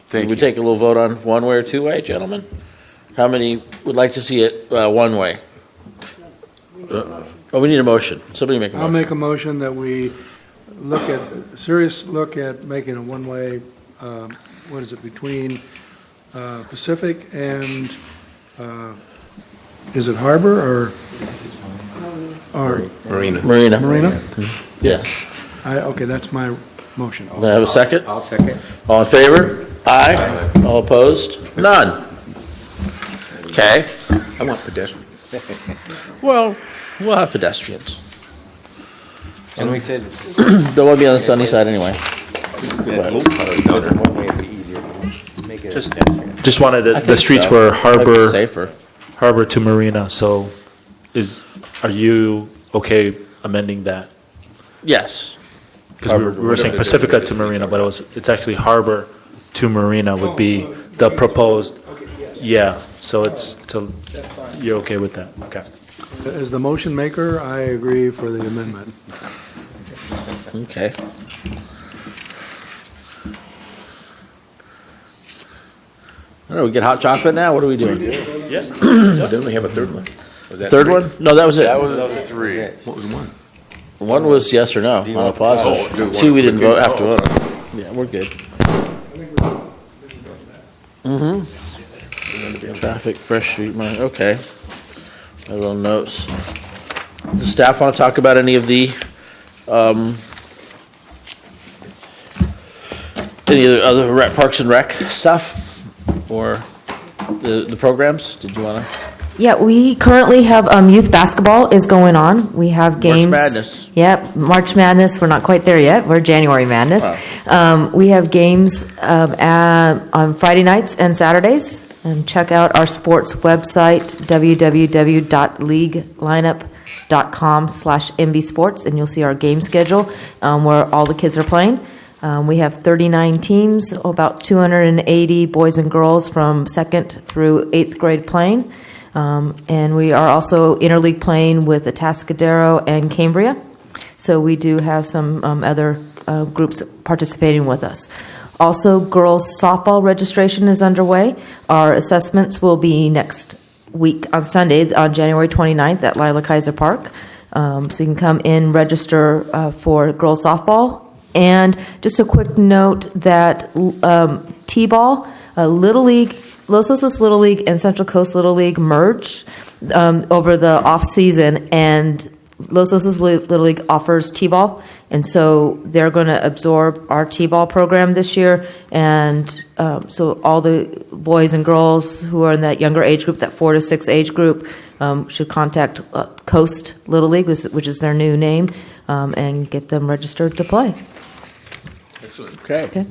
Thank We you. take a little vote on one-way or two-way, gentlemen? How many would like to see it one-way? Oh, we need a motion. Somebody make a I'll motion. make a motion that we serious look at making a one-way, what is it, between Pacific and, is it Harbor or Marina. Marina? Yes. Okay, that's my motion. Do I have a second? I'll second. All in favor? Aye. All opposed? None. Okay. I want pedestrians. Well, we'll have pedestrians. And we said, Don't want to be on the sunny side anyway. doesn't one way be easier to make it Just- pedestrian? Just wanted I it, the think streets so. were Might be Harbor, safer. Harbor to Marina, so are you okay amending that? Yes. Because we Harbor to were saying Marina. Pacifica to Marina, but it's actually Harbor to Marina would be the proposed. Yeah, so you're okay with that, okay. As the motion maker, I agree for the amendment. Okay. I don't know, we get hot chocolate now? What are we doing? Didn't we have a third one? Was that Third three? one? No, that was it. That was 3. What was one? One was yes or no on the plaza. Oh, do you Two we want didn't to have to vote? vote on. Yeah, we're good. Traffic, Fresh Street, okay. My little notes. Does staff want to talk about any of the other Parks and Rec stuff? Or the programs? Did you want to? Yeah, we currently have youth basketball is going on. We have games. Madness. Yep, March Madness. We're not quite there yet. We're January Madness. We have games on Friday nights and Saturdays. And check out our sports website, www.leaguelineup.com/mbsports, and you'll see our game schedule where all the kids are playing. We have 39 teams, about 280 boys and girls from 2nd through 8th grade playing. And we are also interleague playing with Atascadero and Cambria. So we do have some other groups participating with us. Also, girls softball registration is underway. Our assessments will be next week on Sunday, on January 29th at Lila Kaiser Park. So you can come in, register for girls softball. And just a quick note that T-ball, Little League, Los Osos Little League and Central Coast Little League merged over the off-season, and Los Osos Little League offers T-ball, and so they're going to absorb our T-ball program this year, and so all the boys and girls who are in that younger age group, that 4 to 6 age group, should contact Coast Little League, which is their new name, and get them registered to play. Excellent. Okay. Okay.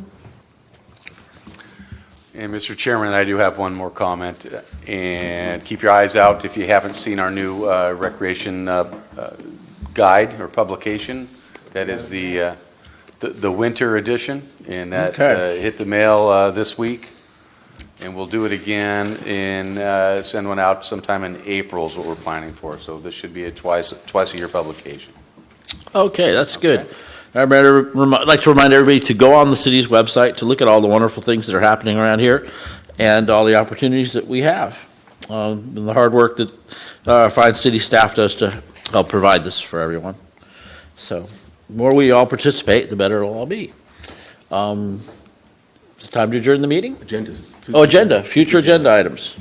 And Mr. Chairman, I do have one more comment. And keep your eyes out if you haven't seen our new recreation guide or publication. That is the winter edition, and that Okay. hit the mail this week. And we'll do it again and send one out sometime in April is what we're planning for. So this should be a twice a year publication. Okay, that's good. I'd like to remind everybody to go on the city's website to look at all the wonderful things that are happening around here and all the opportunities that we have. And the hard work that fine city staff does to help provide this for everyone. So the more we all participate, the better it'll all be. It's time to adjourn the meeting? Agendas. Oh, agenda, future agenda items.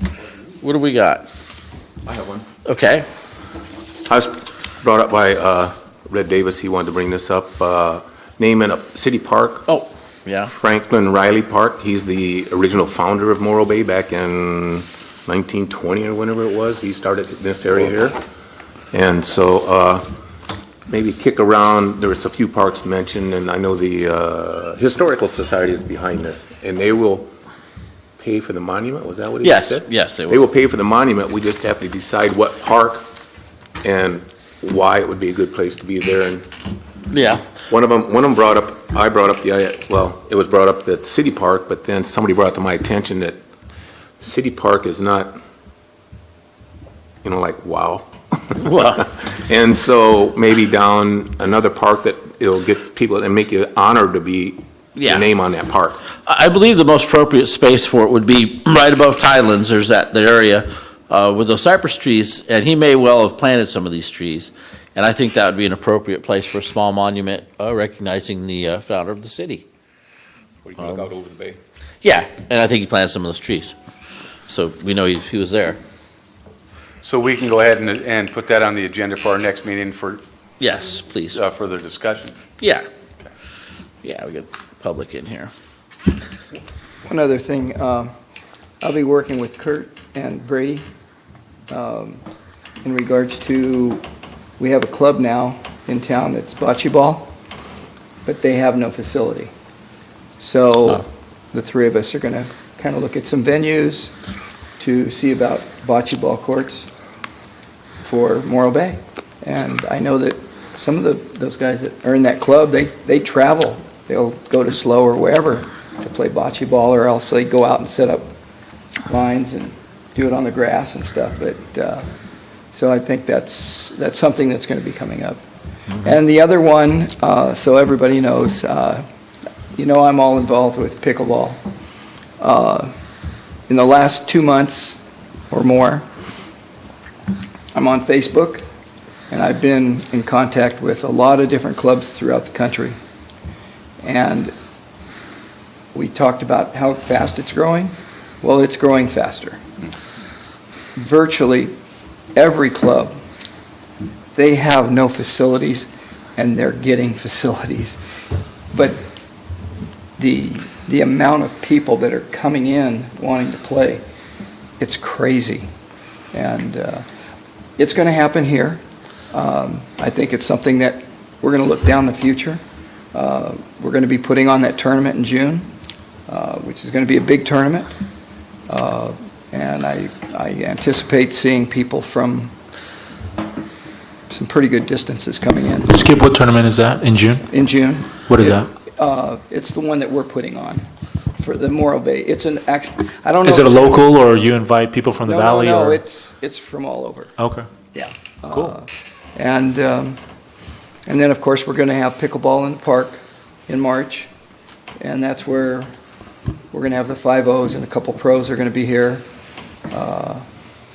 What do we got? I have one. Okay. I was brought up by Red Davis. He wanted to bring this up. Naming a city park, Oh, yeah. Franklin Riley Park. He's the original founder of Morro Bay back in 1920 or whenever it was. He started in this area here. And so maybe kick around, there was a few parks mentioned, and I know the Historical Society is behind this, and they will pay for the monument, was that what he said? Yes, they They will. will pay for the monument, we just have to decide what park and why it would be a good place to be there. And Yeah, one of them brought up, I brought up it was brought up that City Park, but then somebody brought to my attention that City Park is not, like, wow. well, And so maybe down another park that it'll get people and make you honored to be Yeah. your name on that park. I believe the most appropriate space for it would be right above Tidelands. There's the area with those cypress trees, and he may well have planted some of these trees. And I think that would be an appropriate place for a small monument recognizing the founder of the city. Or you can look out over the bay. Yeah, and I think he planted some of those trees. So we know he was there. So we can go ahead and put that on the agenda for our next meeting for Yes, please. further discussion. Yeah. Yeah, we got public in here. One other thing, I'll be working with Kurt and Brady in regards to, we have a club now in town that's bocce ball, but they have no facility. So the three of us are going to kind of look at some venues to see about bocce ball courts for Morro Bay. And I know that some of those guys that are in that club, they travel. They'll go to Slow or wherever to play bocce ball, or else they go out and set up lines and do it on the grass and stuff. But so I think that's something that's going to be coming up. And the other one, so everybody knows, I'm all involved with pickleball. In the last 2 months or more, I'm on Facebook, and I've been in contact with a lot of different clubs throughout the country. And we talked about how fast it's growing. Well, it's growing faster. Virtually every club, they have no facilities, and they're getting facilities. But the amount of people that are coming in wanting to play, it's crazy. And it's going to happen here. I think it's something that we're going to look down the future. We're going to be putting on that tournament in June, which is going to be a big tournament. And I anticipate seeing people from some pretty good distances coming in. Skip, what tournament is that, in June? In June. What is that? It's the one that we're putting on for the Morro Bay. It's an actual, I don't know. Is it a local, or you invite people from the valley? No, or? it's from all over. Okay. Yeah. Cool. And then, of course, we're going to have pickleball in the park in March, and that's where we're going to have the 5-0s, and a couple pros are going to be here.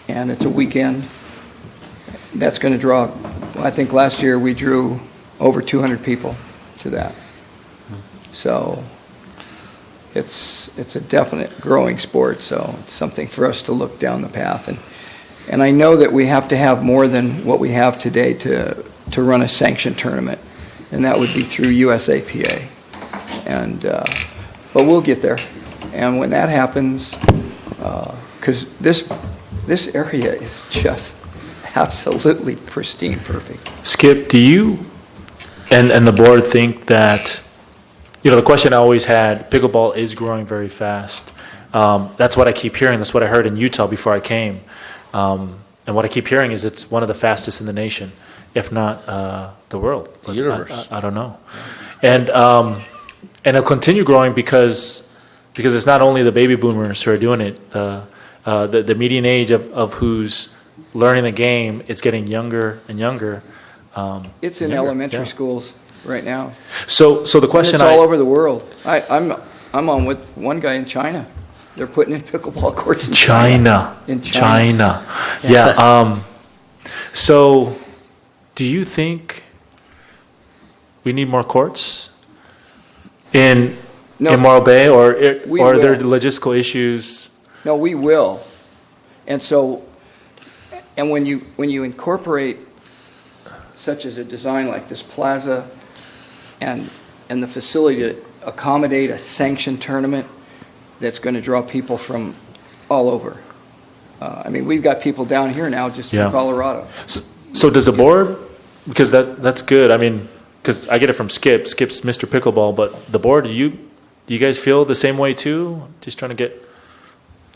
And it's a weekend. That's going to draw, I think last year we drew over 200 people to that. So it's a definite growing sport, so it's something for us to look down the path. And I know that we have to have more than what we have today to run a sanctioned tournament, and that would be through USAPA. And but we'll get there. And when that happens, because this area is just absolutely pristine, perfect. Skip, do you and the board think that, the question I always had, pickleball is growing very fast. That's what I keep hearing. That's what I heard in Utah before I came. And what I keep hearing is it's one of the fastest in the nation, if not the world. The universe. I don't know. And it'll continue growing because it's not only the baby boomers who are doing it. The median age of who's learning the game, it's getting younger and younger. It's in elementary schools right now. So the question And it's all over the world. I'm on with one guy in China. They're putting in pickleball courts in China. In China. Yeah. So, do you think we need more courts in Morro Bay, or are there logistical issues? No, we will. And so, and when you incorporate such as a design like this plaza and the facility to accommodate a sanctioned tournament that's going to draw people from all over, I mean, we've got people down here now just Yeah. from Colorado. So does the board, because that's good, I mean, because I get it from Skip, Skip's Mr. Pickleball, but the board, do you guys feel the same way too? Just trying to get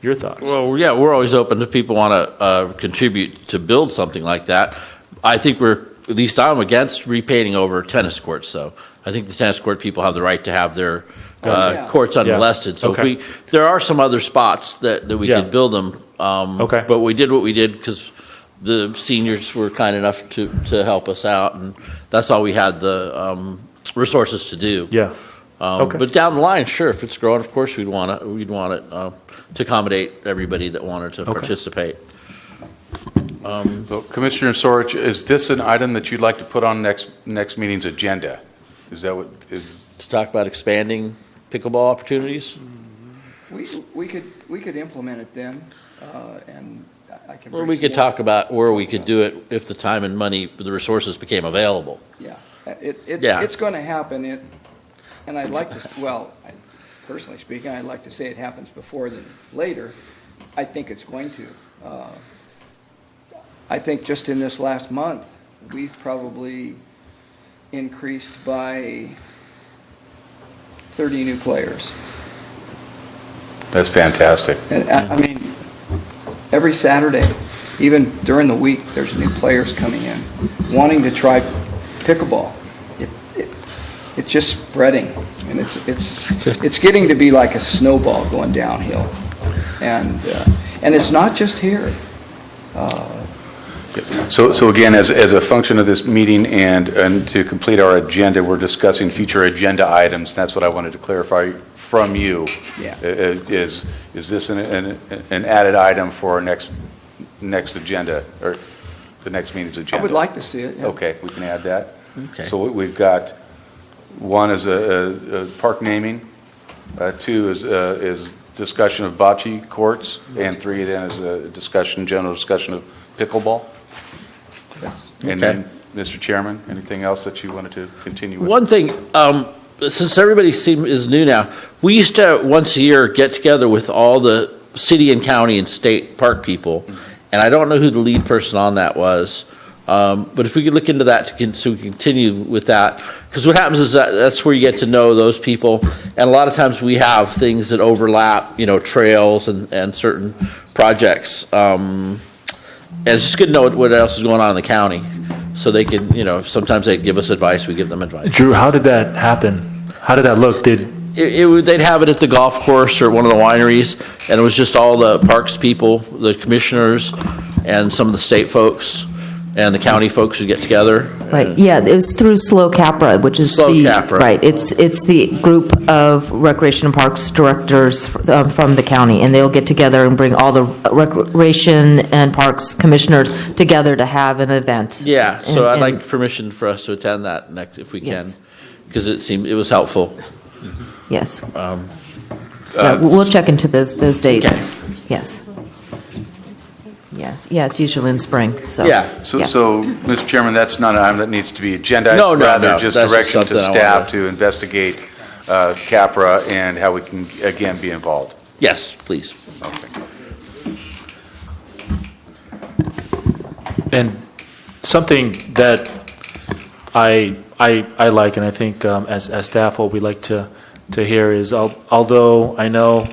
your thoughts. Well, yeah, we're always open if people want to contribute to build something like that. I think at least I'm against repainting over tennis courts, so I think the tennis court people have the right to have their yeah. courts unmolested. So Okay. there are some other spots that we Yeah. could build them. Okay. But we did what we did because the seniors were kind enough to help us out, and that's all we had the resources to do. Yeah. Okay. But down the line, sure, if it's growing, of course we'd want it to accommodate everybody that wanted to participate. So, Commissioner Sorich, is this an item that you'd like to put on next meeting's agenda? Is that what is? To talk about expanding pickleball opportunities. We could implement it then, and I can. Well, bring we some could more- talk about where we could do it if the time and money, the resources became available. Yeah, Yeah. it's going to happen, and I'd like to, well, personally speaking, I'd like to say it happens before than later. I think it's going to. I think just in this last month, we've probably increased by 30 new players. That's fantastic. And I mean, every Saturday, even during the week, there's new players coming in, wanting to try pickleball. It's just spreading, and it's getting to be like a snowball going downhill. And it's not just here. So again, as a function of this meeting and to complete our agenda, we're discussing future agenda items. That's what I wanted to clarify from you. Yeah. Is this an added item for our next agenda, or the next meeting's agenda? I would like to see it. Yeah. Okay, we can add that. Okay. So we've got, one is a park naming, two is discussion of bocce courts, and three then is a general discussion of pickleball. Yes. And Okay. then, Mr. Chairman, anything else that you wanted to continue with? One thing, since everybody is new now, we used to once a year get together with all the city and county and state park people, and I don't know who the lead person on that was. But if we could look into that so we continue with that, because what happens is that's where you get to know those people, and a lot of times we have things that overlap, trails and certain projects. And it's just good to know what else is going on in the county, so they can, sometimes they give us advice, we give them advice. Drew, how did that happen? How did that look? They'd have it at the golf course or one of the wineries, and it was just all the parks people, the commissioners, and some of the state folks, and the county folks would get together. Right, yeah, it was through SLO Capra, which is SLO Capra. Right, it's the group of Recreation and Parks directors from the county, and they'll get together and bring all the Recreation and Parks commissioners together to have an event. Yeah, so I'd And- like permission for us to attend that next, if we can, Yes. because it was helpful. Yes. Yeah, we'll check into those dates. Okay. Yes. Yeah, it's usually in spring, so. Yeah. So, Yeah. Mr. Chairman, that's not an item that needs to be agendized. No, Rather, no, just that's just direction to something I staff wanted to investigate Capra and how we can, again, be involved. Yes, please. Okay. And something that I like, and I think as staff, what we like to hear is, although I know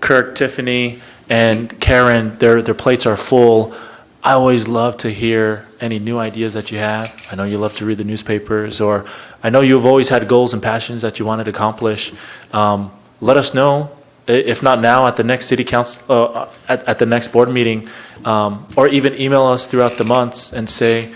Kirk, Tiffany, and Karen, their plates are full, I always love to hear any new ideas that you have. I know you love to read the newspapers, or I know you've always had goals and passions that you wanted to accomplish. Let us know, if not now, at the next city council, at the next board meeting, or even email us throughout the months and say,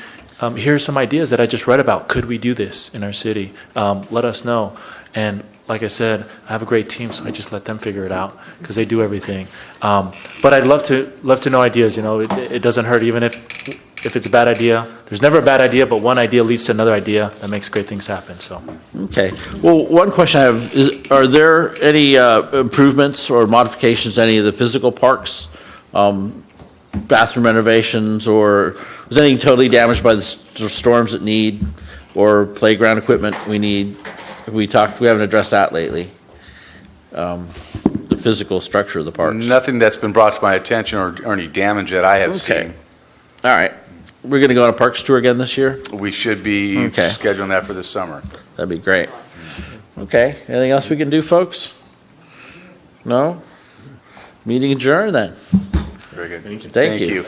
here's some ideas that I just read about. Could we do this in our city? Let us know. And like I said, I have a great team, so I just let them figure it out because they do everything. But I'd love to know ideas. It doesn't hurt, even if it's a bad idea. There's never a bad idea, but one idea leads to another idea that makes great things happen. So. Okay. Well, one question I have is, are there any improvements or modifications to any of the physical parks? Bathroom renovations, or was anything totally damaged by the storms that need, or playground equipment we need? We haven't addressed that lately. The physical structure of the parks? Nothing that's been brought to my attention or any damage that I have Okay. seen. All right. We're going to go on a parks tour again this year? We should be Okay. scheduling that for this summer. That'd be great. Okay. Anything else we can do, folks? No? Meeting adjourned then. Very good. Thank you. Thank you.